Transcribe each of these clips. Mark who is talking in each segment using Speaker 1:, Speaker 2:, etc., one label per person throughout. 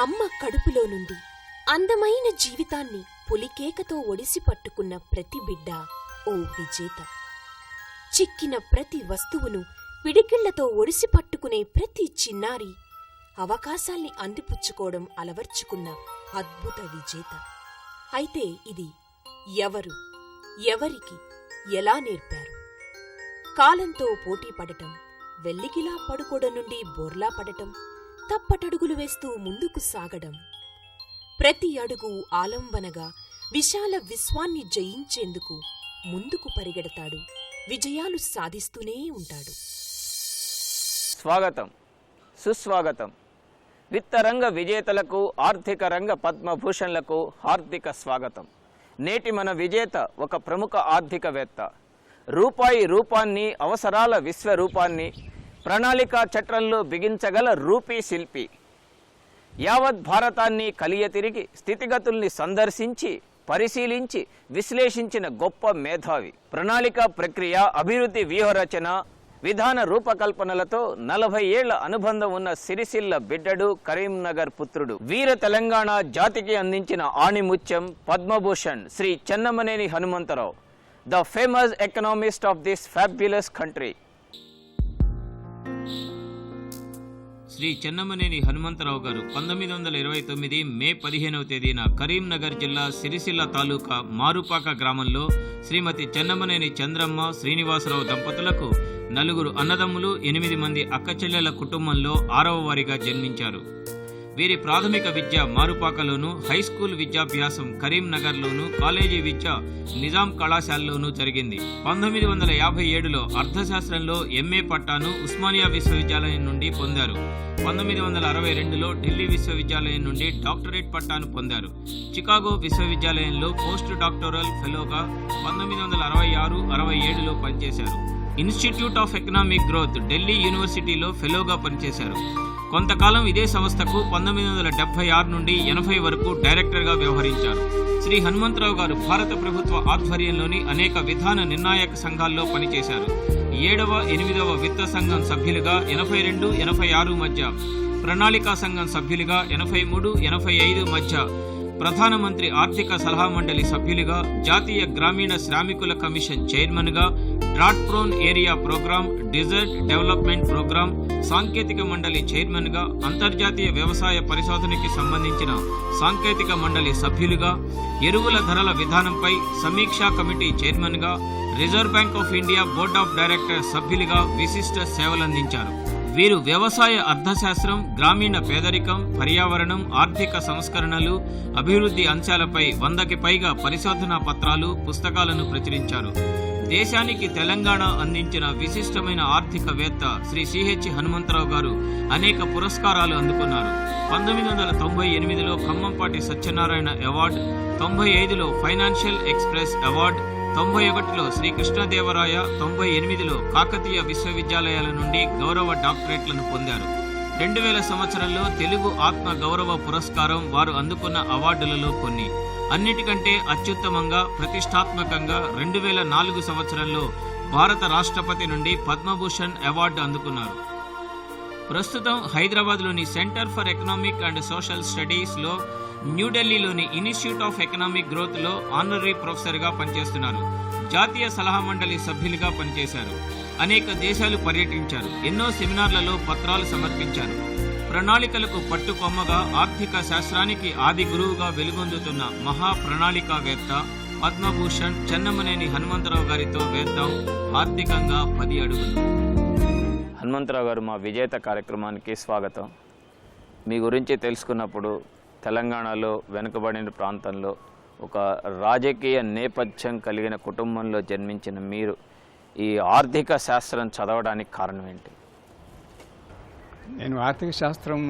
Speaker 1: అమ్మ కడుపులో నుండి అందమైన జీవితాన్ని పులికేకతో ఒడిసి పట్టుకున్న ప్రతి బిడ్డ ఓ విజేత. చిక్కిన ప్రతి వస్తువును పిడికిళ్లతో ఒడిసి పట్టుకునే ప్రతి చిన్నారి అవకాశాల్ని అందిపుచ్చుకోవడం అలవర్చుకున్న అద్భుత విజేత. అయితే ఇది ఎవరు, ఎవరికి, ఎలా నేర్పారు? కాలంతో పోటీ పడటం, వెల్లికిలా పడుకోవడం నుండి బోర్లా పడటం, తప్పటడుగులు వేస్తూ ముందుకు సాగడం, ప్రతి అడుగు ఆలంబనగా విశాల విశ్వాన్ని జయించేందుకు ముందుకు పరిగెడతాడు, విజయాలు సాధిస్తూనే ఉంటాడు.
Speaker 2: స్వాగతం, సుస్వాగతం. విత్తరంగ విజేతలకు, ఆర్థిక రంగ పద్మభూషణ్లకు హార్దిక స్వాగతం. నేటి మన విజేత ఒక ప్రముఖ ఆర్థికవేత్త. రూపాయి రూపాన్ని, అవసరాల విశ్వరూపాన్ని ప్రణాళికా చట్రంలో బిగించగల రూపీ శిల్పి. యావత్ భారతాన్ని కలియ తిరిగి స్థితిగతుల్ని సందర్శించి, పరిశీలించి, విశ్లేషించిన గొప్ప మేధావి. ప్రణాళికా ప్రక్రియ, అభివృద్ధి వ్యూహరచన, విధాన రూపకల్పనలతో 40 ఏళ్ల అనుబంధం ఉన్న సిరిసిల్ల బిడ్డడు, కరీంనగర్ పుత్రుడు, వీర తెలంగాణ జాతికి అందించిన ఆణిముత్యం Padma Bhushan Shri Chennamaneni Hanumantha Rao, the famous economist of this fabulous country. Shri Chennamaneni Hanumantha Rao గారు 1929 మే 15వ తేదీన కరీంనగర్ జిల్లా సిరిసిల్ల తాలూకా మారుపాక గ్రామంలో శ్రీమతి చెన్నమనేని చంద్రమ్మ, శ్రీనివాసరావు దంపతులకు 4 అన్నదమ్ములు, 8 మంది అక్కచెల్లెల కుటుంబంలో 6వ వారిగా జన్మించారు. వీరి ప్రాథమిక విద్య మారుపాకలోను, హైస్కూల్ విద్యాభ్యాసం కరీంనగర్లోను, కాలేజీ విద్య నిజాం కళాశాలలోనూ జరిగింది. 1957లో అర్థశాస్త్రంలో ఎంఏ పట్టాను ఉస్మానియా విశ్వవిద్యాలయం నుండి పొందారు. 1962లో ఢిల్లీ విశ్వవిద్యాలయం నుండి డాక్టరేట్ పట్టాను పొందారు. చికాగో విశ్వవిద్యాలయంలో పోస్ట్ డాక్టోరల్ ఫెలోగా 1966-67లో పనిచేశారు. Institute of economic growth Delhi యూనివర్సిటీలో ఫెలోగా పనిచేశారు. కొంతకాలం ఇదే సంస్థకు 1976 నుండి 80 వరకు డైరెక్టర్గా వ్యవహరించారు. శ్రీ హనుమంతరావు గారు భారత ప్రభుత్వ ఆధ్వర్యంలోని అనేక విధాన నిర్ణాయక సంఘాల్లో పనిచేశారు. 7వ, 8వ విత్త సంఘం సభ్యులుగా 82-86 మధ్య, ప్రణాళికా సంఘం సభ్యులుగా 83-85 మధ్య, ప్రధానమంత్రి ఆర్థిక సలహా మండలి సభ్యులుగా, జాతీయ గ్రామీణ శ్రామికుల కమిషన్ చైర్మన్గా, drought prone area programme, desert development programme సాంకేతిక మండలి చైర్మన్గా, అంతర్జాతీయ వ్యవసాయ పరిశోధనకి సంబంధించిన సాంకేతిక మండలి సభ్యులుగా, ఎరువుల ధరల విధానంపై సమీక్షా కమిటీ చైర్మన్గా, reserve bank of India board of directors సభ్యులుగా విశిష్ట సేవలందించారు. వీరు వ్యవసాయ అర్థశాస్త్రం, గ్రామీణ పేదరికం, పర్యావరణం, ఆర్థిక సంస్కరణలు, అభివృద్ధి అంశాలపై 100కి పైగా పరిశోధనా పత్రాలు, పుస్తకాలను ప్రచురించారు. దేశానికి తెలంగాణ అందించిన విశిష్టమైన ఆర్థికవేత్త శ్రీ సిహెచ్ హనుమంతరావు గారు అనేక పురస్కారాలు అందుకున్నారు. 1998లో ఖమ్మంపాటి సత్యనారాయణ అవార్డు, 95లో ఫైనాన్షియల్ ఎక్స్ప్రెస్ అవార్డు, 91లో శ్రీకృష్ణదేవరాయ, 98లో కాకతీయ విశ్వవిద్యాలయాల నుండి గౌరవ డాక్టరేట్లను పొందారు. 2000 సంవత్సరంలో తెలుగు ఆత్మ గౌరవ పురస్కారం వారు అందుకున్న అవార్డులలో కొన్ని. అన్నిటికంటే అత్యుత్తమంగా, ప్రతిష్టాత్మకంగా 2004 సంవత్సరంలో భారత రాష్ట్రపతి నుండి పద్మభూషణ్ అవార్డు అందుకున్నారు. ప్రస్తుతం హైదరాబాద్లోని centre for economic and social స్టడీస్లో, న్యూఢిల్లీలోని ఇన్స్టిట్యూట్ ఆఫ్ ఎకనామిక్ గ్రోత్లో ఆనరీ ప్రొఫెసర్గా పనిచేస్తున్నారు. జాతీయ సలహా మండలి సభ్యులుగా పనిచేశారు. అనేక దేశాలు పర్యటించారు. ఎన్నో సెమినార్లలో పత్రాలు సమర్పించారు. ప్రణాళికలకు పట్టుకొమ్మగా, ఆర్థిక శాస్త్రానికి ఆది గురువుగా వెలుగొందుతున్న మహా ప్రణాళికావేత్త పద్మభూషణ్ చెన్నమనేని హనుమంతరావు గారితో వేద్దాం ఆర్థికంగా 10 అడుగులు. హనుమంతరావు గారు, మా విజేత కార్యక్రమానికి స్వాగతం. మీ గురించి తెలుసుకున్నప్పుడు తెలంగాణలో వెనుకబడిన ప్రాంతంలో ఒక రాజకీయ నేపథ్యం కలిగిన కుటుంబంలో జన్మించిన మీరు ఈ ఆర్థిక శాస్త్రం చదవడానికి కారణం ఏంటి?
Speaker 3: నేను ఆర్థిక శాస్త్రం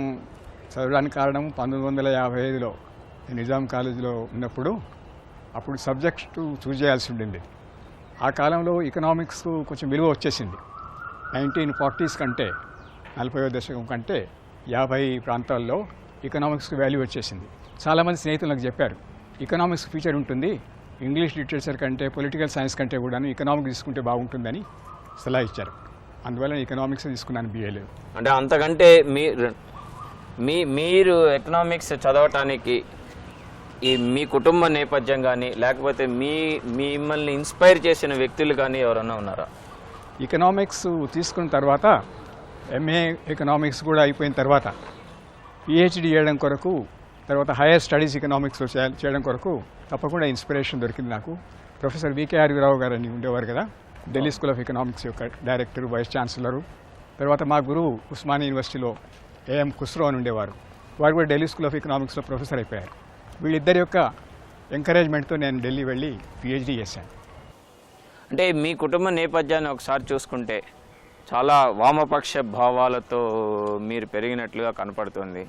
Speaker 3: చదవడానికి కారణం 1955లో నిజాం కాలేజీలో ఉన్నప్పుడు అప్పుడు సబ్జెక్టు చూజ్ చేయాల్సి ఉండింది. ఆ కాలంలో ఎకనామిక్స్ కొంచెం విలువ వచ్చేసింది. 1940s కంటే, 40వ దశకం కంటే 50 ప్రాంతాల్లో ఎకనామిక్స్కి వాల్యూ వచ్చేసింది. చాలామంది స్నేహితులు నాకు చెప్పారు, ఎకనామిక్స్ ఫ్యూచర్ ఉంటుంది, ఇంగ్లీష్ లిటరేచర్ కంటే, పొలిటికల్ సైన్స్ కంటే కూడా ఎకనామిక్స్ తీసుకుంటే బాగుంటుందని సలహా ఇచ్చారు. అందువల్ల ఎకనామిక్స్ తీసుకున్నాను BA.
Speaker 2: అంటే అంతకంటే మీరు ఎకనామిక్స్ చదవటానికి మీ కుటుంబ నేపథ్యం కానీ లేకపోతే మిమ్మల్ని ఇన్స్పైర్ చేసిన వ్యక్తులు కానీ ఎవరన్నా ఉన్నారా?
Speaker 3: ఎకనామిక్స్ తీసుకున్న తర్వాత ఎంఏ ఎకనామిక్స్ కూడా అయిపోయిన తర్వాత పిహెచ్డి చేయడం కొరకు, తర్వాత హైయర్ స్టడీస్ ఎకనామిక్స్లో చేయడం కొరకు తప్పకుండా ఇన్స్పిరేషన్ దొరికింది నాకు. ప్రొఫెసర్ వికేఆర్ రావు గారు అని ఉండేవారు కదా, ఢిల్లీ స్కూల్ ఆఫ్ ఎకనామిక్స్ యొక్క డైరెక్టర్, వైస్ ఛాన్సలరు. తర్వాత మా గురువు ఉస్మానియా యూనివర్సిటీలో ఏఎం ఖుస్రో అని ఉండేవారు, వారు కూడా ఢిల్లీ స్కూల్ ఆఫ్ ఎకనామిక్స్లో ప్రొఫెసర్ అయిపోయారు. వీళ్ళిద్దరి యొక్క ఎంకరేజ్మెంట్తో నేను ఢిల్లీ వెళ్ళి పిహెచ్డి చేశాను.
Speaker 2: అంటే మీ కుటుంబ నేపథ్యాన్ని ఒకసారి చూసుకుంటే చాలా వామపక్ష భావాలతో మీరు పెరిగినట్లుగా కనపడుతుంది.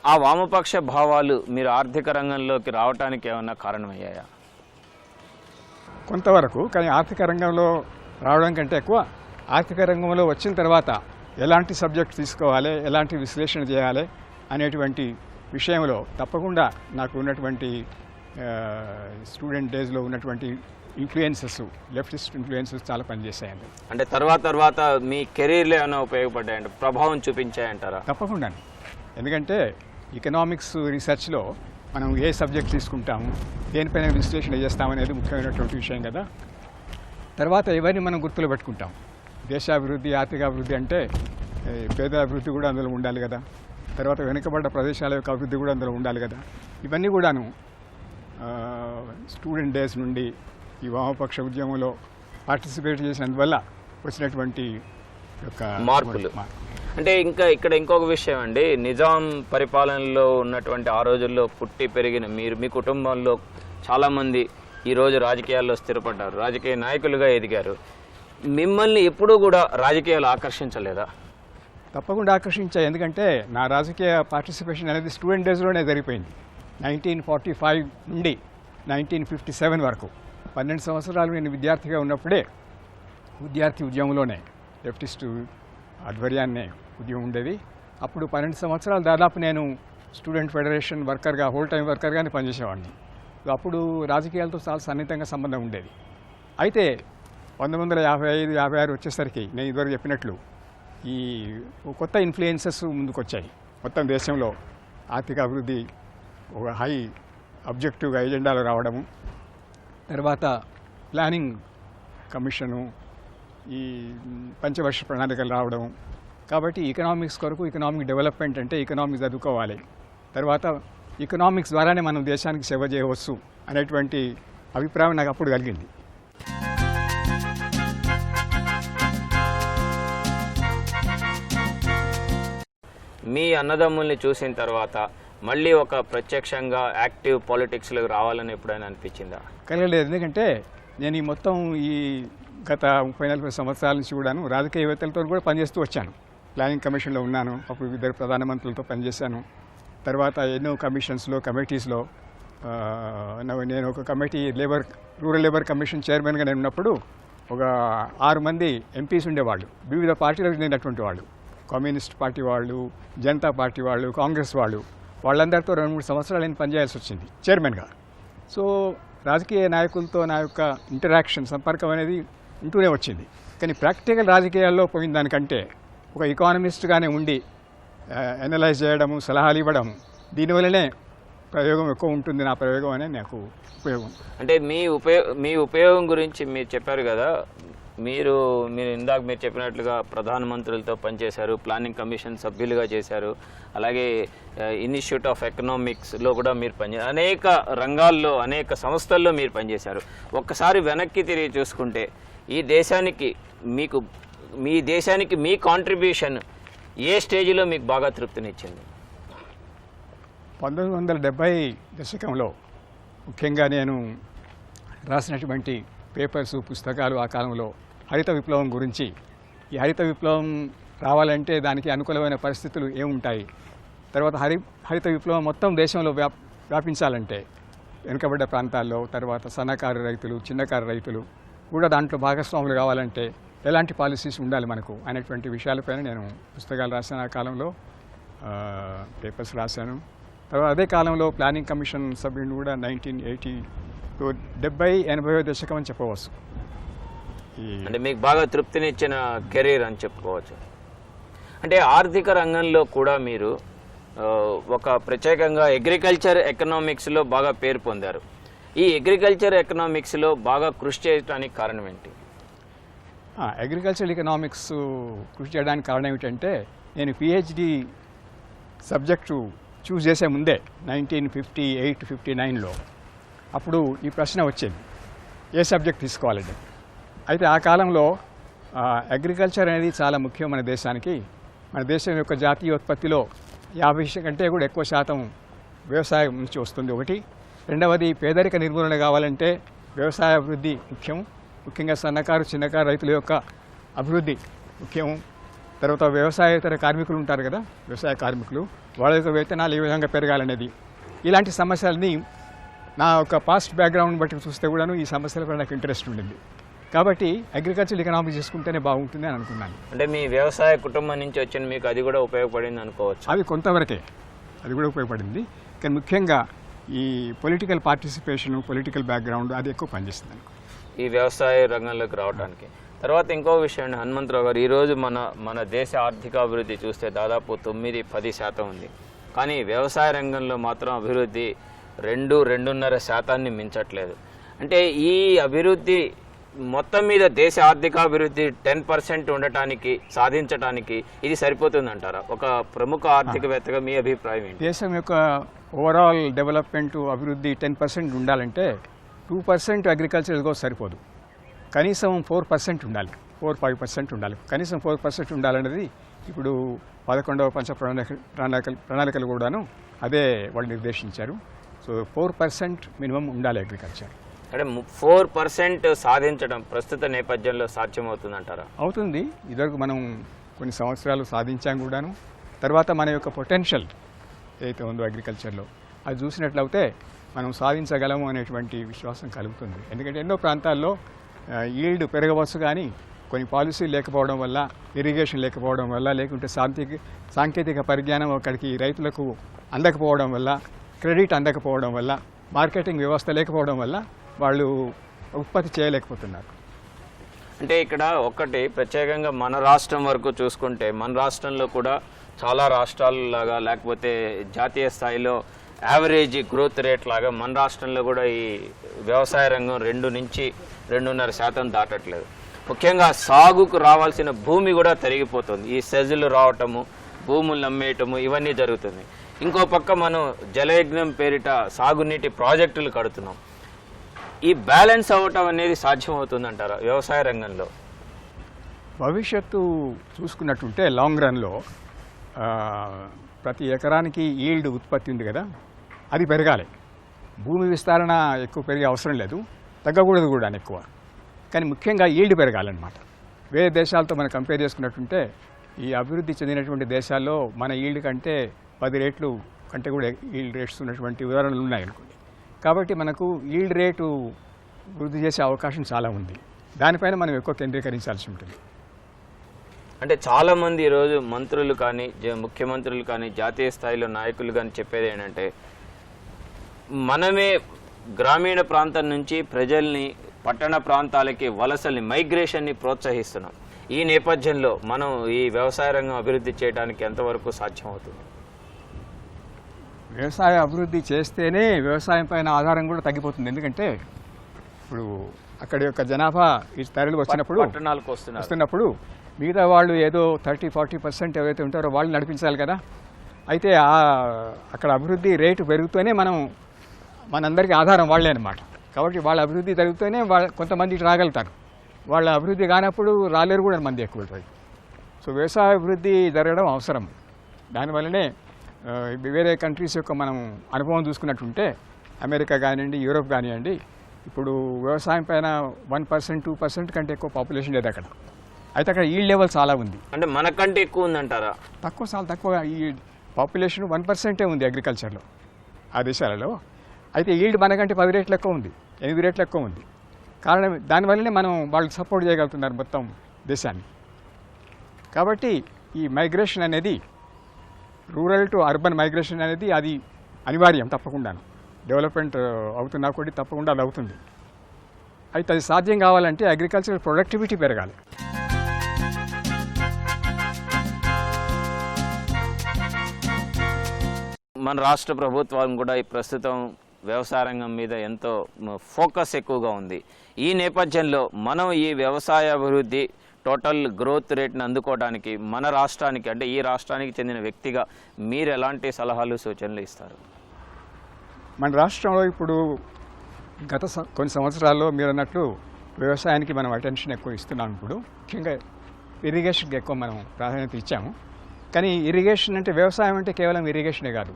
Speaker 2: ఆ వామపక్ష భావాలు మీరు ఆర్థిక రంగంలోకి రావడానికి ఏమన్నా కారణమయ్యాయా?
Speaker 3: కొంతవరకు, కానీ ఆర్థిక రంగంలో రావడం కంటే ఎక్కువ ఆర్థిక రంగంలో వచ్చిన తర్వాత ఎలాంటి సబ్జెక్ట్ తీసుకోవాలి, ఎలాంటి విశ్లేషణ చేయాలి అనేటువంటి విషయంలో తప్పకుండా నాకు ఉన్నటువంటి స్టూడెంట్ డేస్లో ఉన్నటువంటి ఇన్ఫ్లుయెన్సెస్, లెఫ్టిస్ట్ ఇన్ఫ్లుయెన్సెస్ చాలా పనిచేశాయండి.
Speaker 2: అంటే తర్వాత మీ కెరీర్లో ఏమైనా ఉపయోగపడ్డాయంటే, ప్రభావం చూపించాయంటారా?
Speaker 3: తప్పకుండా. ఎందుకంటే ఎకనామిక్స్ రీసెర్చ్లో మనం ఏ సబ్జెక్ట్ తీసుకుంటాము, దేనిపైన విశ్లేషణ చేస్తామనేది ముఖ్యమైనటువంటి విషయం కదా. తర్వాత ఇవన్నీ మనం గుర్తులు పెట్టుకుంటాం. దేశాభివృద్ధి, ఆర్థికాభివృద్ధి అంటే పేద అభివృద్ధి కూడా అందులో ఉండాలి కదా. తర్వాత వెనుకబడ్డ ప్రదేశాల యొక్క అభివృద్ధి కూడా అందులో ఉండాలి కదా. ఇవన్నీ కూడాను స్టూడెంట్ డేస్ నుండి ఈ వామపక్ష ఉద్యమంలో పార్టిసిపేట్ చేసినందువల్ల వచ్చినటువంటి యొక్క
Speaker 2: మార్పులు. అంటే ఇక్కడ ఇంకొక విషయం అండి, నిజాం పరిపాలనలో ఉన్నటువంటి ఆ రోజుల్లో పుట్టి పెరిగిన మీ కుటుంబంలో చాలామంది ఈరోజు రాజకీయాల్లో స్థిరపడ్డారు, రాజకీయ నాయకులుగా ఎదిగారు. మిమ్మల్ని ఎప్పుడూ కూడా రాజకీయాలు ఆకర్షించలేదా?
Speaker 3: తప్పకుండా ఆకర్షించాయి. ఎందుకంటే నా రాజకీయ పార్టిసిపేషన్ అనేది స్టూడెంట్ డేస్లోనే జరిగిపోయింది. 1945 నుండి 1957 వరకు 12 సంవత్సరాలు నేను విద్యార్థిగా ఉన్నప్పుడే విద్యార్థి ఉద్యమంలోనే లెఫ్టిస్టు ఆధ్వర్యాన్నే ఉద్యమం ఉండేది. అప్పుడు 12 సంవత్సరాలు దాదాపు నేను స్టూడెంట్ ఫెడరేషన్ వర్కర్గా, హోల్ టైం వర్కర్గానే పనిచేసేవాడిని. అప్పుడు రాజకీయాలతో చాలా సన్నిహితంగా సంబంధం ఉండేది. అయితే 1955-56 వచ్చేసరికి నేను ఇదివరకు చెప్పినట్లు ఈ కొత్త ఇన్ఫ్లుయెన్సెస్ ముందుకు వచ్చాయి. మొత్తం దేశంలో ఆర్థిక అభివృద్ధి ఒక హై అబ్జెక్టివ్గా ఎజెండాలో రావడము, తర్వాత ప్లానింగ్ కమిషను, ఈ పంచవర్ష ప్రణాళికలు రావడం. కాబట్టి ఎకనామిక్స్ కొరకు ఎకనామిక్ డెవలప్మెంట్ అంటే ఎకనామిక్స్ చదువుకోవాలి, తర్వాత ఎకనామిక్స్ ద్వారానే మనం దేశానికి సేవ చేయవచ్చు అనేటువంటి అభిప్రాయం నాకు అప్పుడు కలిగింది.
Speaker 2: మీ అన్నదమ్ముల్ని చూసిన తర్వాత మళ్ళీ ఒక ప్రత్యక్షంగా యాక్టివ్ పాలిటిక్స్లోకి రావాలని ఎప్పుడైనా అనిపించిందా?
Speaker 3: కలగలేదు. ఎందుకంటే నేను ఈ మొత్తం ఈ గత 30-40 సంవత్సరాల నుంచి కూడాను రాజకీయవేత్తలతో కూడా పనిచేస్తూ వచ్చాను. ప్లానింగ్ కమిషన్లో ఉన్నాను, అప్పుడు ఇద్దరు ప్రధానమంత్రులతో పనిచేశాను. తర్వాత ఎన్నో కమిషన్స్లో, కమిటీస్లో నేను ఒక కమిటీ రూరల్ లేబర్ కమిషన్ చైర్మన్గా నేను ఉన్నప్పుడు ఒక 6 మంది ఎంపీస్ ఉండేవాళ్ళు, వివిధ పార్టీలకు చెందినటువంటి వాళ్ళు, కమ్యూనిస్ట్ పార్టీ వాళ్ళు, జనతా పార్టీ వాళ్ళు, కాంగ్రెస్ వాళ్ళు, వాళ్ళందరితో 2-3 సంవత్సరాలు నేను పనిచేయాల్సి వచ్చింది చైర్మన్గా. సో రాజకీయ నాయకులతో నా యొక్క ఇంటరాక్షన్, సంపర్కం అనేది ఉంటూనే వచ్చింది. కానీ ప్రాక్టికల్ రాజకీయాల్లో పోయిన దానికంటే ఒక ఎకానమిస్ట్గానే ఉండి అనలైజ్ చేయడము, సలహాలు ఇవ్వడము, దీనివల్లనే ప్రయోగం ఎక్కువ ఉంటుంది. నా ప్రయోగం అనే నాకు ఉపయోగం.
Speaker 2: అంటే మీ ఉపయోగం గురించి మీరు చెప్పారు కదా, మీరు ఇందాక మీరు చెప్పినట్లుగా ప్రధానమంత్రులతో పనిచేశారు, ప్లానింగ్ కమిషన్ సభ్యులుగా చేశారు, అలాగే ఇన్స్టిట్యూట్ ఆఫ్ ఎకనామిక్స్లో కూడా మీరు పనిచేశారు, అనేక రంగాల్లో, అనేక సంస్థల్లో మీరు పనిచేశారు. ఒక్కసారి వెనక్కి తిరిగి చూసుకుంటే ఈ దేశానికి మీ కాంట్రిబ్యూషన్ ఏ స్టేజ్లో మీకు బాగా తృప్తినిచ్చింది?
Speaker 3: 1970 దశకంలో ముఖ్యంగా నేను రాసినటువంటి పేపర్స్, పుస్తకాలు ఆ కాలంలో హరిత విప్లవం గురించి, ఈ హరిత విప్లవం రావాలంటే దానికి అనుకూలమైన పరిస్థితులు ఏముంటాయి, తర్వాత హరిత విప్లవం మొత్తం దేశంలో వ్యాపించాలంటే వెనుకబడ్డ ప్రాంతాల్లో, తర్వాత సన్నకారు రైతులు, చిన్నకారు రైతులు కూడా దాంట్లో భాగస్వాములు కావాలంటే ఎలాంటి పాలసీస్ ఉండాలి మనకు అనేటువంటి విషయాలపైన నేను పుస్తకాలు రాశాను. ఆ కాలంలో పేపర్స్ రాశాను. తర్వాత అదే కాలంలో ప్లానింగ్ కమిషన్ సభ్యుడు కూడా 1980 70-80 దశకం అని చెప్పవచ్చు.
Speaker 2: అంటే మీకు బాగా తృప్తినిచ్చిన కెరీర్ అని చెప్పుకోవచ్చు. అంటే ఆర్థిక రంగంలో కూడా మీరు ఒక ప్రత్యేకంగా అగ్రికల్చర్ ఎకనామిక్స్లో బాగా పేరు పొందారు. ఈ అగ్రికల్చర్ ఎకనామిక్స్లో బాగా కృషి చేయడానికి కారణం ఏంటి?
Speaker 3: అగ్రికల్చర్ ఎకనామిక్స్ కృషి చేయడానికి కారణం ఏమిటంటే నేను పిహెచ్డి సబ్జెక్టు చూస్ చేసే ముందే 1958-59లో అప్పుడు ఈ ప్రశ్న వచ్చేది, ఏ సబ్జెక్ట్ తీసుకోవాలండి. అయితే ఆ కాలంలో అగ్రికల్చర్ అనేది చాలా ముఖ్యం మన దేశానికి. మన దేశం యొక్క జాతీయోత్పత్తిలో 50% కంటే కూడా ఎక్కువ శాతం వ్యవసాయం నుంచి వస్తుంది. ఒకటి. రెండవది, పేదరిక నిర్మూలన కావాలంటే వ్యవసాయ అభివృద్ధి ముఖ్యం. ముఖ్యంగా సన్నకారు చిన్నకారు రైతుల యొక్క అభివృద్ధి ముఖ్యం. తర్వాత వ్యవసాయేతర కార్మికులు ఉంటారు కదా, వ్యవసాయ కార్మికులు, వాళ్ళ యొక్క వేతనాలు ఏ విధంగా పెరగాలనేది, ఇలాంటి సమస్యలని నా యొక్క పాస్ట్ బ్యాక్గ్రౌండ్ బట్టి చూస్తే కూడాను ఈ సమస్యల పైన నాకు ఇంట్రెస్ట్ ఉండింది. కాబట్టి అగ్రికల్చర్ ఎకనామిక్స్ చేసుకుంటేనే బాగుంటుంది అని అనుకున్నాను.
Speaker 2: అంటే మీ వ్యవసాయ కుటుంబం నుంచి వచ్చిన మీకు అది కూడా ఉపయోగపడింది అనుకోవచ్చు?
Speaker 3: అది కొంతవరకే, అది కూడా ఉపయోగపడింది. కానీ ముఖ్యంగా ఈ పొలిటికల్ పార్టిసిపేషన్, పొలిటికల్ బ్యాక్గ్రౌండ్ అది ఎక్కువ పనిచేస్తుంది
Speaker 2: ఈ వ్యవసాయ రంగంలోకి రావడానికి. తర్వాత ఇంకో విషయం అండి హనుమంతరావు గారు, ఈరోజు మన దేశ ఆర్థిక అభివృద్ధి చూస్తే దాదాపు 9-10% ఉంది. కానీ వ్యవసాయ రంగంలో మాత్రం అభివృద్ధి 2-2.5% మించట్లేదు. అంటే ఈ అభివృద్ధి మొత్తం మీద దేశ ఆర్థికాభివృద్ధి 10% ఉండటానికి, సాధించడానికి ఇది సరిపోతుందంటారా? ఒక ప్రముఖ ఆర్థికవేత్తగా మీ అభిప్రాయం ఏంటి?
Speaker 3: దేశం యొక్క ఓవరాల్ డెవలప్మెంట్ అభివృద్ధి 10% ఉండాలంటే 2% అగ్రికల్చర్గా సరిపోదు. కనీసం 4% ఉండాలి, 4-5% ఉండాలి. కనీసం 4% ఉండాలన్నది ఇప్పుడు 11వ పంచ ప్రణాళికలు కూడాను అదే వాళ్ళు నిర్దేశించారు. సో 4% మినిమం ఉండాలి అగ్రికల్చర్.
Speaker 2: అంటే 4% సాధించడం ప్రస్తుత నేపథ్యంలో సాధ్యమవుతుందంటారా?
Speaker 3: అవుతుంది. ఇదివరకు మనం కొన్ని సంవత్సరాలు సాధించాం కూడాను. తర్వాత మన యొక్క పొటెన్షియల్ ఏదైతే ఉందో అగ్రికల్చర్లో అది చూసినట్లయితే మనం సాధించగలము అనేటువంటి విశ్వాసం కలుగుతుంది. ఎందుకంటే ఎన్నో ప్రాంతాల్లో ఈల్డ్ పెరగవచ్చు, కానీ కొన్ని పాలసీలు లేకపోవడం వల్ల, ఇరిగేషన్ లేకపోవడం వల్ల, లేకుంటే సాంకేతిక పరిజ్ఞానం అక్కడికి రైతులకు అందకపోవడం వల్ల, క్రెడిట్ అందకపోవడం వల్ల, మార్కెటింగ్ వ్యవస్థ లేకపోవడం వల్ల వాళ్ళు ఉత్పత్తి చేయలేకపోతున్నారు.
Speaker 2: అంటే ఇక్కడ ఒకటి ప్రత్యేకంగా మన రాష్ట్రం వరకు చూసుకుంటే, మన రాష్ట్రంలో కూడా చాలా రాష్ట్రాలలాగా లేకపోతే జాతీయ స్థాయిలో యావరేజ్ గ్రోత్ రేట్ లాగా మన రాష్ట్రంలో కూడా ఈ వ్యవసాయ రంగం 2-2.5% దాటట్లేదు. ముఖ్యంగా సాగుకు రావాల్సిన భూమి కూడా తరిగిపోతుంది. ఈ సెజులు రావటము, భూములు అమ్మేయటము ఇవన్నీ జరుగుతుంది. ఇంకో పక్క మనం జలయజ్ఞం పేరిట సాగునీటి ప్రాజెక్టులు కడుతున్నాం. ఈ బ్యాలెన్స్ అవ్వటం అనేది సాధ్యమవుతుందంటారా వ్యవసాయ రంగంలో?
Speaker 3: భవిష్యత్తు చూసుకున్నట్టుంటే లాంగ్ రన్లో ప్రతి ఎకరానికి ఈల్డ్ ఉత్పత్తి ఉంది కదా, అది పెరగాలి. భూమి విస్తరణ ఎక్కువ పెరిగే అవసరం లేదు, తగ్గకూడదు కూడా ఎక్కువ. కానీ ముఖ్యంగా ఈల్డ్ పెరగాలన్నమాట. వేరే దేశాలతో మనం కంపేర్ చేసుకున్నట్టుంటే ఈ అభివృద్ధి చెందినటువంటి దేశాల్లో మన ఈల్డ్ కంటే 10 రెట్లు కంటే కూడా ఈల్డ్ రేట్స్ ఉన్నటువంటి ఉదాహరణలు ఉన్నాయనుకోండి. కాబట్టి మనకు ఈల్డ్ రేటు వృద్ధి చేసే అవకాశం చాలా ఉంది. దానిపైన మనం ఎక్కువ కేంద్రీకరించాల్సి ఉంటుంది.
Speaker 2: అంటే చాలామంది ఈరోజు మంత్రులు కానీ, ముఖ్యమంత్రులు కానీ, జాతీయ స్థాయిలో నాయకులు కానీ చెప్పేది ఏంటంటే, మనమే గ్రామీణ ప్రాంతం నుంచి ప్రజల్ని పట్టణ ప్రాంతాలకి వలసల్ని, మైగ్రేషన్ని ప్రోత్సహిస్తున్నాం. ఈ నేపథ్యంలో మనం ఈ వ్యవసాయ రంగం అభివృద్ధి చేయడానికి ఎంతవరకు సాధ్యమవుతుంది?
Speaker 3: వ్యవసాయ అభివృద్ధి చేస్తేనే వ్యవసాయం పైన ఆధారం కూడా తగ్గిపోతుంది. ఎందుకంటే ఇప్పుడు అక్కడి యొక్క జనాభా ఈ తరలి వచ్చినప్పుడు,
Speaker 2: పట్టణాలకు
Speaker 3: వస్తున్నప్పుడు మిగతా వాళ్ళు ఏదో 30-40% ఎవరైతే ఉంటారో వాళ్ళు నడిపించాలి కదా. అయితే అక్కడ అభివృద్ధి రేటు పెరుగుతూనే మనందరికీ ఆధారం వాళ్ళే అనమాట. కాబట్టి వాళ్ళ అభివృద్ధి జరుగుతూనే కొంతమంది రాగలుగుతారు. వాళ్ళ అభివృద్ధి కానప్పుడు రాలేరు కూడా మంది ఎక్కువ. సో వ్యవసాయ అభివృద్ధి జరగడం అవసరం. దానివల్లనే వేరే కంట్రీస్ యొక్క మనం అనుభవం చూసుకున్నట్టుంటే, అమెరికా కానివ్వండి, యూరోప్ కానివ్వండి, ఇప్పుడు వ్యవసాయం పైన 1%, 2% కంటే ఎక్కువ పాపులేషన్ లేదు అక్కడ. అయితే అక్కడ ఈల్డ్ లెవెల్ చాలా ఉంది.
Speaker 2: అంటే మనకంటే ఎక్కువ ఉందంటారా?
Speaker 3: చాలా తక్కువ. ఈ పాపులేషన్ 1% ఉంది అగ్రికల్చర్లో ఆ దేశాలలో. అయితే ఈల్డ్ మనకంటే 10 రెట్లు ఎక్కువ ఉంది, 8 రెట్లు ఎక్కువ ఉంది. కారణం దానివల్లనే మనం వాళ్ళకి సపోర్ట్ చేయగలుగుతున్నారు మొత్తం దేశాన్ని. కాబట్టి ఈ మైగ్రేషన్ అనేది, రూరల్ టు అర్బన్ మైగ్రేషన్ అనేది అది అనివార్యం తప్పకుండాను. డెవలప్మెంట్ అవుతున్నా కూడా తప్పకుండా అది అవుతుంది. అయితే అది సాధ్యం కావాలంటే అగ్రికల్చర్ ప్రొడక్టివిటీ పెరగాలి.
Speaker 2: మన రాష్ట్ర ప్రభుత్వం కూడా ఈ ప్రస్తుతం వ్యవసాయ రంగం మీద ఎంతో ఫోకస్ ఎక్కువగా ఉంది. ఈ నేపథ్యంలో మనం ఈ వ్యవసాయ అభివృద్ధి టోటల్ గ్రోత్ రేట్ని అందుకోవడానికి మన రాష్ట్రానికి అంటే ఈ రాష్ట్రానికి చెందిన వ్యక్తిగా మీరు ఎలాంటి సలహాలు సూచనలు ఇస్తారు?
Speaker 3: మన రాష్ట్రంలో ఇప్పుడు గత కొన్ని సంవత్సరాల్లో మీరు అన్నట్లు వ్యవసాయానికి మనం అటెన్షన్ ఎక్కువ ఇస్తున్నాం. ఇప్పుడు ముఖ్యంగా ఇరిగేషన్కి ఎక్కువ మనం ప్రాధాన్యత ఇచ్చాము. కానీ ఇరిగేషన్ అంటే వ్యవసాయం అంటే కేవలం ఇరిగేషనే కాదు.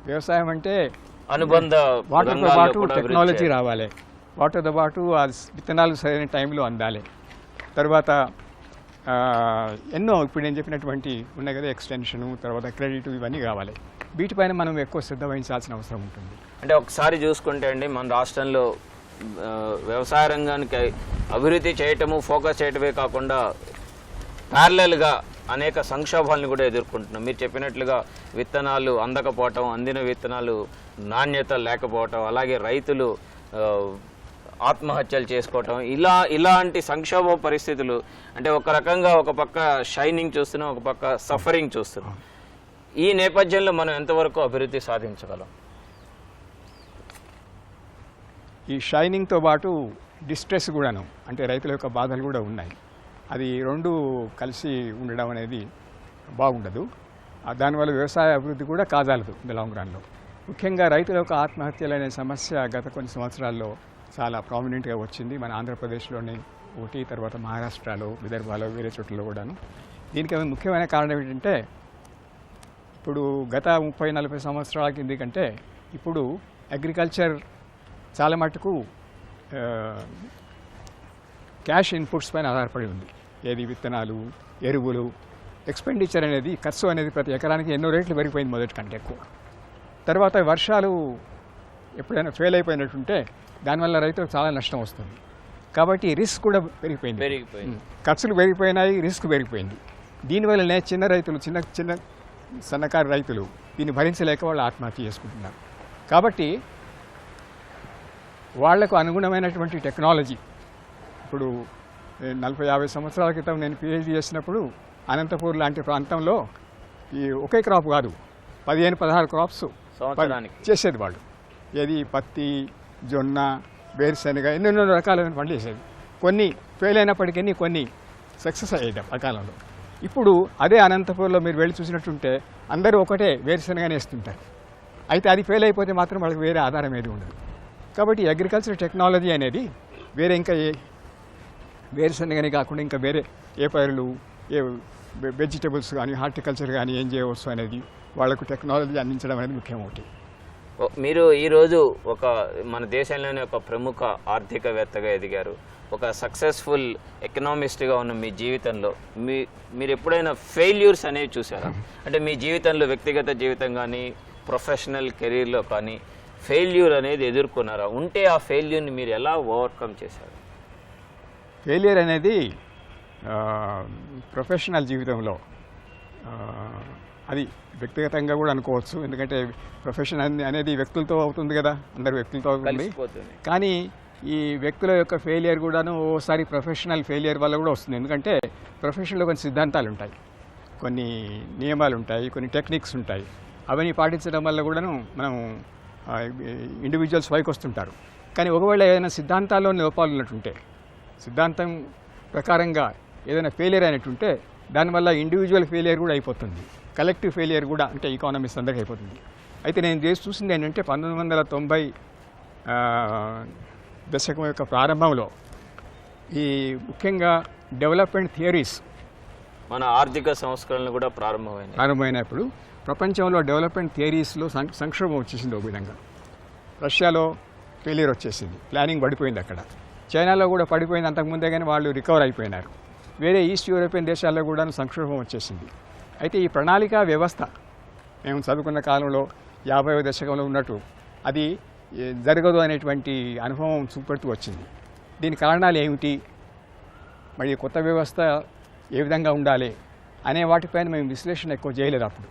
Speaker 3: వ్యవసాయం అంటే
Speaker 2: అనుబంధ
Speaker 3: వాటర్తో పాటు టెక్నాలజీ రావాలి, వాటర్తో పాటు ఆ విత్తనాలు సరైన టైంలో అందాలి. తర్వాత ఎన్నో ఇప్పుడు నేను చెప్పినటువంటి ఉన్నాయి కదా, ఎక్స్టెన్షను, తర్వాత క్రెడిట్, ఇవన్నీ కావాలి. వీటిపైన మనం ఎక్కువ శ్రద్ధ వహించాల్సిన అవసరం ఉంటుంది.
Speaker 2: అంటే ఒకసారి చూసుకుంటే అండి, మన రాష్ట్రంలో వ్యవసాయ రంగానికి అభివృద్ధి చేయటము, ఫోకస్ చేయటమే కాకుండా ప్యారలల్గా అనేక సంక్షోభాలను కూడా ఎదుర్కొంటున్నాం. మీరు చెప్పినట్లుగా విత్తనాలు అందకపోవటం, అందిన విత్తనాలు నాణ్యత లేకపోవటం, అలాగే రైతులు ఆత్మహత్యలు చేసుకోవటం, ఇలాంటి సంక్షోభ పరిస్థితులు. అంటే ఒక రకంగా ఒక పక్క షైనింగ్ చూస్తున్నాం, ఒక పక్క సఫరింగ్ చూస్తున్నాం. ఈ నేపథ్యంలో మనం ఎంతవరకు అభివృద్ధి సాధించగలం?
Speaker 3: ఈ షైనింగ్తో పాటు డిస్ట్రెస్ కూడాను, అంటే రైతుల యొక్క బాధలు కూడా ఉన్నాయి. అది రెండు కలిసి ఉండడం అనేది బాగుండదు. దానివల్ల వ్యవసాయ అభివృద్ధి కూడా కాజాలదు ద లాంగ్ రన్లో. ముఖ్యంగా రైతుల యొక్క ఆత్మహత్యలు అనే సమస్య గత కొన్ని సంవత్సరాల్లో చాలా ప్రామినెంట్గా వచ్చింది. మన ఆంధ్రప్రదేశ్లోని ఒకటి, తర్వాత మహారాష్ట్రలో, విదర్భలో, వేరే చోట్ల కూడాను. దీనికి ముఖ్యమైన కారణం ఏంటంటే, ఇప్పుడు గత 30-40 సంవత్సరాల కింది కంటే ఇప్పుడు అగ్రికల్చర్ చాలా మటుకు క్యాష్ ఇన్పుట్స్ పైన ఆధారపడి ఉంది. ఏది విత్తనాలు, ఎరువులు, ఎక్స్పెండిచర్ అనేది, ఖర్చు అనేది ప్రతి ఎకరానికి ఎన్నో రేట్లు పెరిగిపోయింది మొదటి కంటే ఎక్కువ. తర్వాత వర్షాలు ఎప్పుడైనా ఫెయిల్ అయిపోయినట్టుంటే దానివల్ల రైతులకు చాలా నష్టం వస్తుంది. కాబట్టి రిస్క్ కూడా పెరిగిపోయింది. ఖర్చులు పెరిగిపోయినాయి, రిస్క్ పెరిగిపోయింది. దీనివల్లనే చిన్న రైతులు, చిన్న సన్నకారు రైతులు దీన్ని భరించలేక వాళ్ళు ఆత్మహత్య చేసుకుంటున్నారు. కాబట్టి వాళ్లకు అనుగుణమైనటువంటి టెక్నాలజీ, ఇప్పుడు 40-50 సంవత్సరాల క్రితం నేను పిహెచ్డీ చేసినప్పుడు అనంతపూర్ లాంటి ప్రాంతంలో ఈ ఒకే క్రాప్ కాదు, 15-16 క్రాప్స్ చేసేది వాళ్ళు. ఏది పత్తి, జొన్న, వేరుశనగ, ఎన్నెన్నో రకాలైన పంటలు చేసేది. కొన్ని ఫెయిల్ అయినప్పటికీ కొన్ని సక్సెస్ అయ్యేది ఆ కాలంలో. ఇప్పుడు అదే అనంతపూర్లో మీరు వెళ్ళి చూసినట్టుంటే అందరూ ఒకటే వేరుశనగనే వేస్తుంటారు. అయితే అది ఫెయిల్ అయిపోతే మాత్రం వాళ్ళకి వేరే ఆధారం ఏది ఉండదు. కాబట్టి అగ్రికల్చర్ టెక్నాలజీ అనేది వేరే ఇంకా వేరుశనగని కాకుండా ఇంకా వేరే ఏ పైరులు, ఏ వెజిటబుల్స్ కానీ, హార్టికల్చర్ కానీ ఏం చేయవచ్చు అనేది వాళ్లకు టెక్నాలజీ అందించడం అనేది ముఖ్యం. ఒకటి,
Speaker 2: మీరు ఈరోజు మన దేశంలోనే ఒక ప్రముఖ ఆర్థికవేత్తగా ఎదిగారు, ఒక సక్సెస్ఫుల్ ఎకనామిస్ట్గా ఉన్న మీ జీవితంలో మీరు ఎప్పుడైనా ఫెయిల్యూర్స్ అనేవి చూసారా? అంటే మీ జీవితంలో, వ్యక్తిగత జీవితం కానీ, ప్రొఫెషనల్ కెరీర్లో కానీ ఫెయిల్యూర్ అనేది ఎదుర్కొన్నారా? ఉంటే ఆ ఫెయిల్యూర్ని మీరు ఎలా ఓవర్కమ్ చేశారు?
Speaker 3: ఫెయిలియర్ అనేది ప్రొఫెషనల్ జీవితంలో అది వ్యక్తిగతంగా కూడా అనుకోవచ్చు. ఎందుకంటే ప్రొఫెషన్ అనేది వ్యక్తులతో అవుతుంది కదా, అందరు వ్యక్తులతో అవుతుంది. కానీ ఈ వ్యక్తుల యొక్క ఫెయిలియర్ కూడాను ఓసారి ప్రొఫెషనల్ ఫెయిలియర్ వల్ల కూడా వస్తుంది. ఎందుకంటే ప్రొఫెషన్లో కొన్ని సిద్ధాంతాలు ఉంటాయి, కొన్ని నియమాలు ఉంటాయి, కొన్ని టెక్నిక్స్ ఉంటాయి. అవన్నీ పాటించడం వల్ల కూడాను మనం ఇండివిజువల్స్ పైకి వస్తుంటారు. కానీ ఒకవేళ ఏదైనా సిద్ధాంతాల్లో లోపాలు ఉన్నట్టుంటే, సిద్ధాంతం ప్రకారంగా ఏదైనా ఫెయిలియర్ అయినట్టుంటే దానివల్ల ఇండివిజువల్ ఫెయిలియర్ కూడా అయిపోతుంది, కలెక్టివ్ ఫెయిలియర్ కూడా, అంటే ఎకానమీస్ అందరికీ అయిపోతుంది. అయితే నేను చూసింది ఏంటంటే 1990 దశకం యొక్క ప్రారంభంలో ఈ ముఖ్యంగా డెవలప్మెంట్ థియరీస్,
Speaker 2: మన ఆర్థిక సంస్కరణలు కూడా ప్రారంభమైనప్పుడు
Speaker 3: ప్రపంచంలో డెవలప్మెంట్ థియరీస్లో సంక్షోభం వచ్చేసింది. ఒక విధంగా రష్యాలో ఫెయిలియర్ వచ్చేసింది, ప్లానింగ్ పడిపోయింది. అక్కడ చైనాలో కూడా పడిపోయింది అంతకుముందే, కానీ వాళ్ళు రికవర్ అయిపోయినారు. వేరే ఈస్ట్ యూరోపియన్ దేశాల్లో కూడా సంక్షోభం వచ్చేసింది. అయితే ఈ ప్రణాళికా వ్యవస్థ మేము చదువుకున్న కాలంలో 50వ దశకంలో ఉన్నట్టు అది జరగదు అనేటువంటి అనుభవం చూపెడుతూ వచ్చింది. దీని కారణాలు ఏమిటి, మరి కొత్త వ్యవస్థ ఏ విధంగా ఉండాలి అనే వాటిపైన మేము విశ్లేషణ ఎక్కువ చేయలేదు అప్పుడు.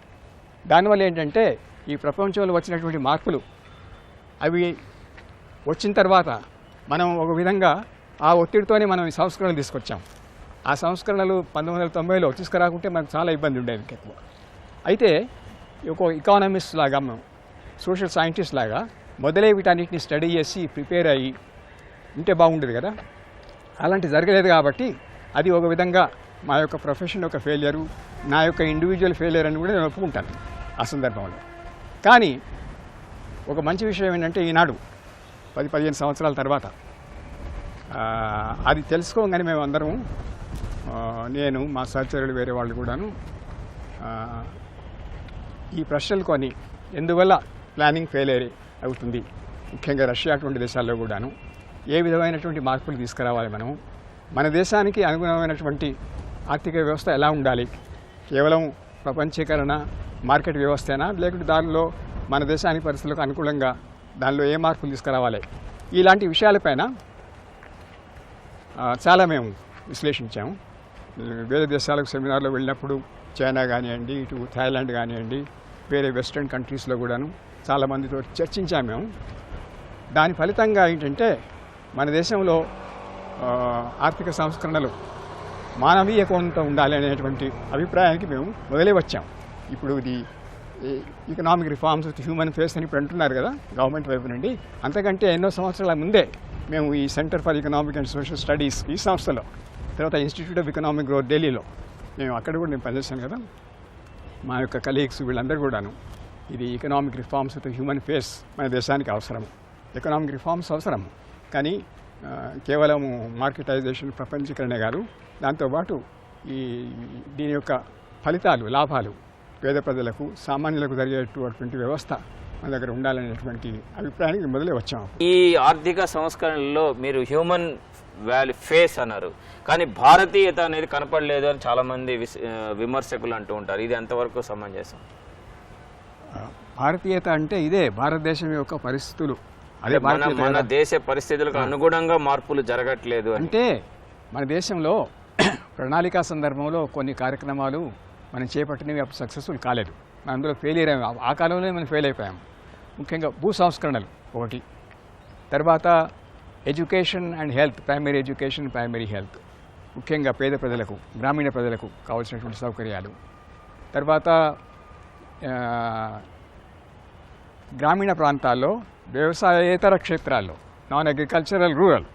Speaker 3: దానివల్ల ఏంటంటే ఈ ప్రపంచంలో వచ్చినటువంటి మార్పులు అవి వచ్చిన తర్వాత మనం ఒక విధంగా ఆ ఒత్తిడితోనే మనం ఈ సంస్కరణలు తీసుకొచ్చాం. ఆ సంస్కరణలు 1990లో తీసుకురాకుంటే మనకు చాలా ఇబ్బంది ఉండేది ఎక్కువ. అయితే ఒక ఎకానమిస్ట్ లాగా సోషల్ సైంటిస్ట్ లాగా మొదలై వీటన్నిటిని స్టడీ చేసి ప్రిపేర్ అయ్యి ఉంటే బాగుండేది కదా. అలాంటి జరగలేదు కాబట్టి అది ఒక విధంగా మా యొక్క ప్రొఫెషన్ యొక్క ఫెయిలియరు, నా యొక్క ఇండివిజువల్ ఫెయిలియర్ అని కూడా నేను ఒప్పుకుంటాను ఆ సందర్భంలో. కానీ ఒక మంచి విషయం ఏంటంటే ఈనాడు 10-15 సంవత్సరాల తర్వాత అది తెలుసుకోగానే మేము అందరం, నేను మా సహచరులు వేరే వాళ్ళు కూడాను ఈ ప్రశ్నలు కొని ఎందువల్ల ప్లానింగ్ ఫెయిల్ అవుతుంది, ముఖ్యంగా రష్యా అటువంటి దేశాల్లో కూడాను ఏ విధమైనటువంటి మార్పులు తీసుకురావాలి, మనము మన దేశానికి అనుగుణమైనటువంటి ఆర్థిక వ్యవస్థ ఎలా ఉండాలి, కేవలం ప్రపంచీకరణ మార్కెట్ వ్యవస్థేనా, లేకుంటే దానిలో మన దేశానికి పరిస్థితులకు అనుకూలంగా దానిలో ఏ మార్పులు తీసుకురావాలి, ఇలాంటి విషయాలపైన చాలా మేము విశ్లేషించాము. వేరే దేశాలకు సెమినార్లో వెళ్ళినప్పుడు చైనా కానివ్వండి, ఇటు థాయిలాండ్ కానివ్వండి, వేరే వెస్ట్రన్ కంట్రీస్లో కూడాను చాలామందితో చర్చించాము మేము. దాని ఫలితంగా ఏంటంటే మన దేశంలో ఆర్థిక సంస్కరణలు మానవీయ కోణంతో ఉండాలి అనేటువంటి అభిప్రాయానికి మేము మొదలే వచ్చాం. ఇప్పుడు ఇది economic reforms with human face అని ఇప్పుడు అంటున్నారు కదా గవర్నమెంట్ వైపు నుండి. అంతకంటే ఎన్నో సంవత్సరాల ముందే మేము ఈ centre for economic and social studies ఈ సంస్థలో, తర్వాత ఇన్స్టిట్యూట్ ఆఫ్ ఎకనామిక్ గ్రోత్ ఢిల్లీలో, మేము అక్కడ కూడా నేను పనిచేశాను కదా, మా యొక్క కలీగ్స్ వీళ్ళందరూ కూడాను ఇది economic reforms with human face మన దేశానికి అవసరం. ఎకనామిక్ రిఫార్మ్స్ అవసరం, కానీ కేవలం మార్కెటైజేషన్ ప్రపంచీకరణ కాదు, దాంతోపాటు దీని యొక్క ఫలితాలు లాభాలు పేద ప్రజలకు సామాన్యులకు జరిగేటువంటి వ్యవస్థ మన దగ్గర ఉండాలనేటువంటి అభిప్రాయానికి మొదలే వచ్చాము.
Speaker 2: ఈ ఆర్థిక సంస్కరణలో మీరు హ్యూమన్ ఫేస్ అన్నారు, కానీ భారతీయత అనేది కనపడలేదు అని చాలామంది విమర్శకులు అంటూ ఉంటారు. ఇది ఎంతవరకు సమంజసం?
Speaker 3: భారతీయత అంటే ఇదే భారతదేశం యొక్క పరిస్థితులు, అదే
Speaker 2: మన దేశ పరిస్థితులకు అనుగుణంగా మార్పులు జరగట్లేదు
Speaker 3: అంటే మన దేశంలో ప్రణాళికా సందర్భంలో కొన్ని కార్యక్రమాలు మనం చేపట్టినవి అప్పుడు సక్సెస్ఫుల్ కాలేదు, మనం అందులో ఫెయిలియర్ అయ్యాం. ఆ కాలంలోనే మనం ఫెయిల్ అయిపోయాం. ముఖ్యంగా భూ సంస్కరణలు ఒకటి, తర్వాత education and health, primary education primary health, ముఖ్యంగా పేద ప్రజలకు గ్రామీణ ప్రజలకు కావాల్సినటువంటి సౌకర్యాలు, తర్వాత గ్రామీణ ప్రాంతాల్లో వ్యవసాయేతర క్షేత్రాల్లో నాన్ అగ్రికల్చరల్ రూరల్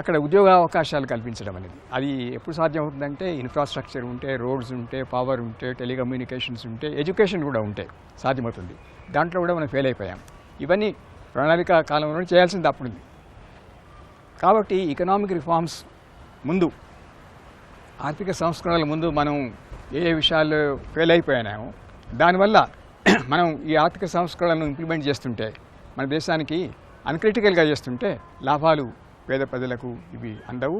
Speaker 3: అక్కడ ఉద్యోగ అవకాశాలు కల్పించడం అనేది, అది ఎప్పుడు సాధ్యం అవుతుందంటే ఇన్ఫ్రాస్ట్రక్చర్ ఉంటే, రోడ్స్ ఉంటే, పవర్ ఉంటే, టెలికమ్యూనికేషన్స్ ఉంటే, ఎడ్యుకేషన్ కూడా ఉంటే సాధ్యమవుతుంది. దాంట్లో కూడా మనం ఫెయిల్ అయిపోయాం. ఇవన్నీ ప్రణాళిక కాలంలో చేయాల్సింది అప్పుడు. కాబట్టి ఎకనామిక్ రిఫార్మ్స్ ముందు, ఆర్థిక సంస్కరణల ముందు మనం ఏ విషయాల్లో ఫెయిల్ అయిపోయామో దానివల్ల మనం ఈ ఆర్థిక సంస్కరణలను ఇంప్లిమెంట్ చేస్తుంటే, మన దేశానికి అన్క్రిటికల్గా చేస్తుంటే లాభాలు పేద ప్రజలకు ఇవి అందవు.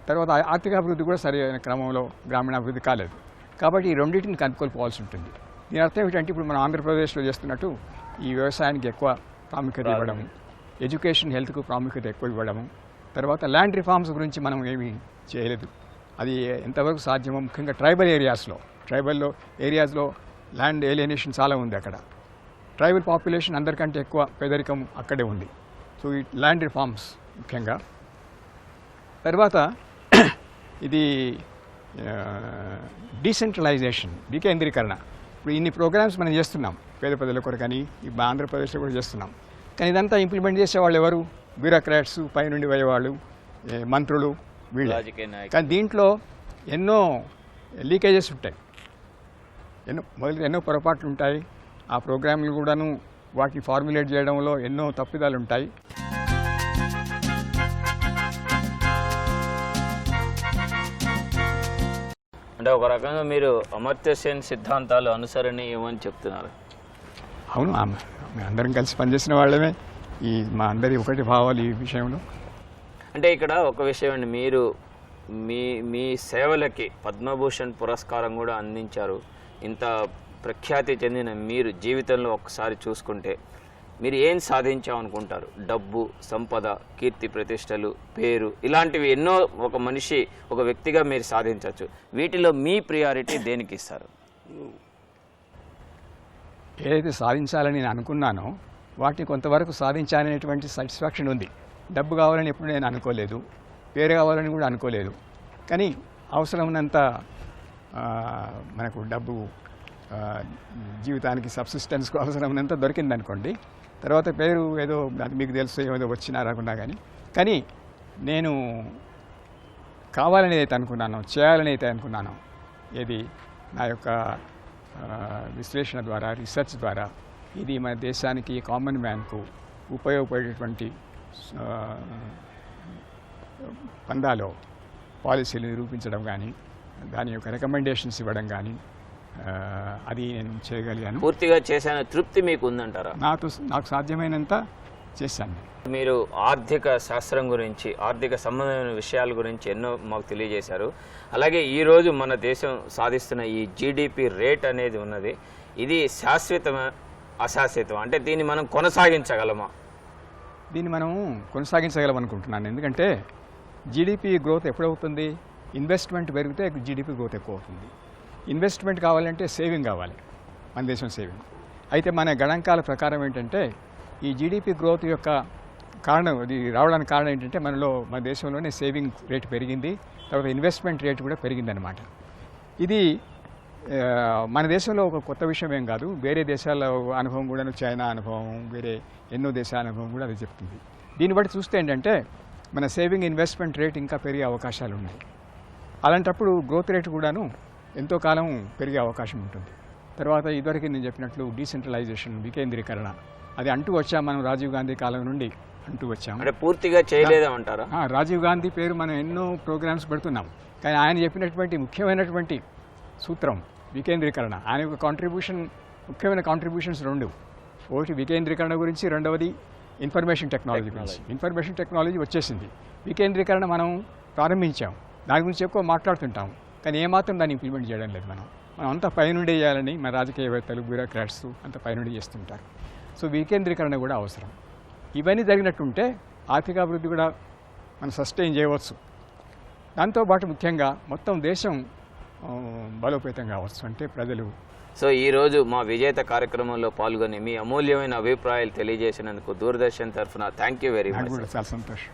Speaker 3: తర్వాత ఆర్థికాభివృద్ధి కూడా సరైన క్రమంలో గ్రామీణాభివృద్ధి కాలేదు. కాబట్టి ఈ రెండింటిని కనుక్కోవాల్సి ఉంటుంది. దీని అర్థం ఏమిటంటే ఇప్పుడు మనం ఆంధ్రప్రదేశ్లో చేస్తున్నట్టు ఈ వ్యవసాయానికి ఎక్కువ ప్రాముఖ్యత ఇవ్వడము, ఎడ్యుకేషన్ హెల్త్కు ప్రాముఖ్యత ఎక్కువ ఇవ్వడము, తర్వాత ల్యాండ్ రిఫార్మ్స్ గురించి మనం ఏమీ చేయలేదు. అది ఎంతవరకు సాధ్యమో, ముఖ్యంగా ట్రైబల్ ఏరియాస్లో ల్యాండ్ ఏలియనేషన్ చాలా ఉంది. అక్కడ ట్రైబల్ పాపులేషన్ అందరికంటే ఎక్కువ పేదరికం అక్కడే ఉంది. సో ఈ ల్యాండ్ రిఫార్మ్స్ ముఖ్యంగా. తర్వాత ఇది డీసెంట్రలైజేషన్, వికేంద్రీకరణ. ఇప్పుడు ఇన్ని ప్రోగ్రామ్స్ మనం చేస్తున్నాం పేద ప్రజల కొరకని, ఇప్పుడు ఆంధ్రప్రదేశ్లో కూడా చేస్తున్నాం. కానీ ఇదంతా ఇంప్లిమెంట్ చేసేవాళ్ళు ఎవరు? బ్యూరోక్రాట్స్, పైనుండి పోయేవాళ్ళు, మంత్రులు, వీళ్ళు. కానీ దీంట్లో ఎన్నో లీకేజెస్ ఉంటాయి, ఎన్నో పొరపాట్లు ఉంటాయి. ఆ ప్రోగ్రాంలు కూడాను వాటిని ఫార్ములేట్ చేయడంలో ఎన్నో తప్పిదాలు ఉంటాయి.
Speaker 2: అంటే ఒక రకంగా మీరు అమర్త్య సేన్ సిద్ధాంతాలు అనుసరణీయమని చెప్తున్నారు.
Speaker 3: అవును, మేము అందరం కలిసి పనిచేసిన వాళ్ళమే. మా అందరి ఒకటి భావాలు ఈ విషయంలో.
Speaker 2: అంటే ఇక్కడ ఒక విషయం అండి, మీరు మీ సేవలకి పద్మభూషణ్ పురస్కారం కూడా అందించారు. ఇంత ప్రఖ్యాతి చెందిన మీరు జీవితంలో ఒకసారి చూసుకుంటే మీరు ఏం సాధించామనుకుంటారు? డబ్బు, సంపద, కీర్తి ప్రతిష్టలు, పేరు, ఇలాంటివి ఎన్నో ఒక మనిషి, ఒక వ్యక్తిగా మీరు సాధించవచ్చు. వీటిలో మీ ప్రియారిటీ దేనికి ఇస్తారు?
Speaker 3: ఏదైతే సాధించాలని నేను అనుకున్నానో వాటిని కొంతవరకు సాధించాలనేటువంటి సాటిస్ఫాక్షన్ ఉంది. డబ్బు కావాలని ఎప్పుడు నేను అనుకోలేదు, పేరు కావాలని కూడా అనుకోలేదు. కానీ అవసరం ఉన్నంత మనకు డబ్బు ఆ, జీవితానికి సబ్సిస్టెన్స్కు అవసరమైనంత దొరికిందనుకోండి. తర్వాత పేరు ఏదో అది మీకు తెలుసు ఏదో వచ్చినా రాకుండా కానీ నేను కావాలని అయితే అనుకున్నాను, చేయాలని అయితే అనుకున్నాను, ఏది నా యొక్క విశ్లేషణ ద్వారా, రీసెర్చ్ ద్వారా ఇది మన దేశానికి, కామన్ మ్యాన్కు ఉపయోగపడేటువంటి పందాలో పాలసీలు నిరూపించడం కానీ, దాని యొక్క రికమెండేషన్స్ ఇవ్వడం కానీ అది నేను చేయగలిగాను.
Speaker 2: పూర్తిగా చేసిన తృప్తి మీకు ఉందంటారా?
Speaker 3: నాకు సాధ్యమైనంత చేశాను.
Speaker 2: మీరు ఆర్థిక శాస్త్రం గురించి, ఆర్థిక సంబంధమైన విషయాల గురించి ఎన్నో మాకు తెలియజేశారు. అలాగే ఈరోజు మన దేశం సాధిస్తున్న ఈ జీడిపి రేట్ అనేది ఉన్నది, ఇది శాశ్వతమా అశాశ్వతం? అంటే దీన్ని మనం కొనసాగించగలమా?
Speaker 3: దీన్ని మనం కొనసాగించగలం అనుకుంటున్నాను. ఎందుకంటే జీడిపి గ్రోత్ ఎప్పుడవుతుంది? ఇన్వెస్ట్మెంట్ పెరిగితే జీడిపి గ్రోత్ ఎక్కువ అవుతుంది. ఇన్వెస్ట్మెంట్ కావాలంటే సేవింగ్ కావాలి, మన దేశం సేవింగ్. అయితే మన గణాంకాల ప్రకారం ఏంటంటే ఈ జీడిపి గ్రోత్ యొక్క కారణం, ఇది రావడానికి కారణం ఏంటంటే మన దేశంలోనే సేవింగ్ రేట్ పెరిగింది, తర్వాత ఇన్వెస్ట్మెంట్ రేట్ కూడా పెరిగిందనమాట. ఇది మన దేశంలో ఒక కొత్త విషయం ఏం కాదు, వేరే దేశాల అనుభవం కూడా, చైనా అనుభవం, వేరే ఎన్నో దేశాల అనుభవం కూడా అది చెప్తుంది. దీన్ని బట్టి చూస్తే ఏంటంటే మన సేవింగ్ ఇన్వెస్ట్మెంట్ రేట్ ఇంకా పెరిగే అవకాశాలు ఉన్నాయి. అలాంటప్పుడు గ్రోత్ రేట్ కూడాను ఎంతో కాలం పెరిగే అవకాశం ఉంటుంది. తర్వాత ఇదివరకు నేను చెప్పినట్లు డీసెంట్రలైజేషన్, వికేంద్రీకరణ, అది అంటూ వచ్చాం మనం రాజీవ్ గాంధీ కాలం నుండి అంటూ వచ్చాము.
Speaker 2: అంటే పూర్తిగా చేయలేదంటారా?
Speaker 3: రాజీవ్ గాంధీ పేరు మనం ఎన్నో ప్రోగ్రామ్స్ పెడుతున్నాం, కానీ ఆయన చెప్పినటువంటి ముఖ్యమైనటువంటి సూత్రం వికేంద్రీకరణ. ఆయన యొక్క ముఖ్యమైన కాంట్రిబ్యూషన్స్ రెండు, ఒకటి వికేంద్రీకరణ గురించి, రెండవది ఇన్ఫర్మేషన్ టెక్నాలజీ గురించి. ఇన్ఫర్మేషన్ టెక్నాలజీ వచ్చేసింది, వికేంద్రీకరణ మనం ప్రారంభించాం, దాని గురించి ఎక్కువ మాట్లాడుతుంటాం, కానీ ఏమాత్రం దాన్ని ఇంప్లిమెంట్ చేయడం లేదు. మనం అంతా పైనుండి చేయాలని మన రాజకీయవేత్తలు, బ్యూరోక్రాట్స్ అంతా పైనుండి చేస్తుంటారు. సో వికేంద్రీకరణ కూడా అవసరం. ఇవన్నీ జరిగినట్టుంటే ఆర్థికాభివృద్ధి కూడా మనం సస్టైన్ చేయవచ్చు. దాంతోపాటు ముఖ్యంగా మొత్తం దేశం బలోపేతం కావచ్చు, అంటే ప్రజలు.
Speaker 2: సో ఈరోజు మా విజేత కార్యక్రమంలో పాల్గొని మీ అమూల్యమైన అభిప్రాయాలు తెలియజేసినందుకు దూరదర్శన్ తరఫున థ్యాంక్ యూ వెరీ మచ్.
Speaker 3: చాలా సంతోషం.